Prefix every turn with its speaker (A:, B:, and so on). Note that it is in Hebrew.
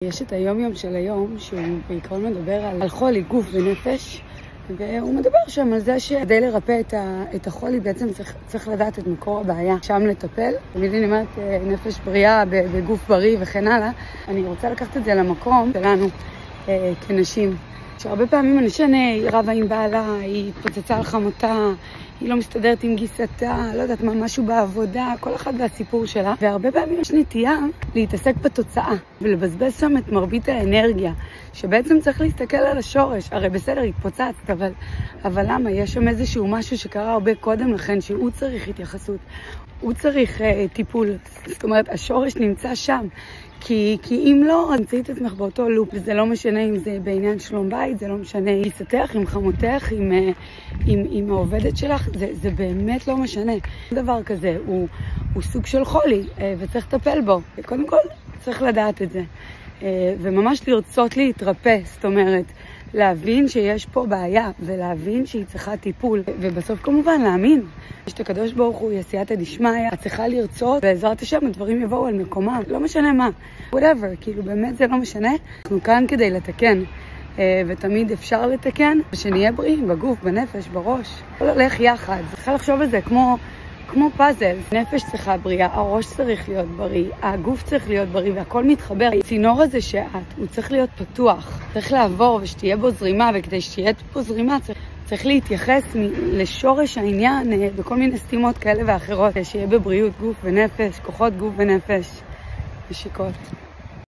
A: יש את היום של היום, שהוא בעיקרון מדבר על חולי, גוף ונפש, והוא מדבר שם על זה שכדי לרפא את החולי בעצם צריך לדעת את מקור הבעיה, שם לטפל. תמיד אני אומרת נפש בריאה בגוף בריא וכן הלאה. אני רוצה לקחת את זה למקום שלנו כנשים, שהרבה פעמים אנשים רבה עם בעלה, היא התפוצצה על חמותה, היא לא מסתדרת עם גיסתה, לא יודעת מה, משהו בעבודה, כל אחד והסיפור שלה. והרבה פעמים יש נטייה להתעסק בתוצאה ולבזבז שם את מרבית האנרגיה, שבעצם צריך להסתכל על השורש. הרי בסדר, התפוצצת, אבל למה? יש שם איזשהו משהו שקרה הרבה קודם לכן, שהוא צריך התייחסות, הוא צריך טיפול. זאת אומרת, השורש נמצא שם. כי אם לא, תמצאי את עצמך באותו לופ. וזה לא משנה אם זה בעניין שלום בית, זה לא משנה אם גיסתך, עם חמותך, עם העובדת שלך, זה באמת לא משנה. דבר כזה הוא סוג של חולי, וצריך לטפל בו. קודם כל, צריך לדעת את זה. וממש לרצות להתרפא, זאת אומרת, להבין שיש פה בעיה, ולהבין שהיא צריכה טיפול. ובסוף כמובן להאמין שאת הקדוש ברוך הוא יסייעתא דשמיא, את צריכה לרצות, בעזרת השם הדברים יבואו על מקומם, לא משנה מה, whatever, כאילו באמת זה לא משנה. אנחנו כאן כדי לתקן, ותמיד אפשר לתקן, ושנהיה בריאים בגוף, בנפש, בראש. הכל הולך יחד, צריכה לחשוב על זה כמו פאזל. נפש צריכה בריאה, הראש צריך להיות בריא, הגוף צריך להיות בריא, והכל מתחבר. הצינור הזה הוא צריך להיות פתוח, צריך לעבור ושתהיה בו זרימה, וכדי שתהיה פה זרימה צריך להתייחס לשורש העניין בכל מיני סתימות כאלה ואחרות, שיהיה בבריאות גוף ונפש, כוחות גוף ונפש, נשיקות.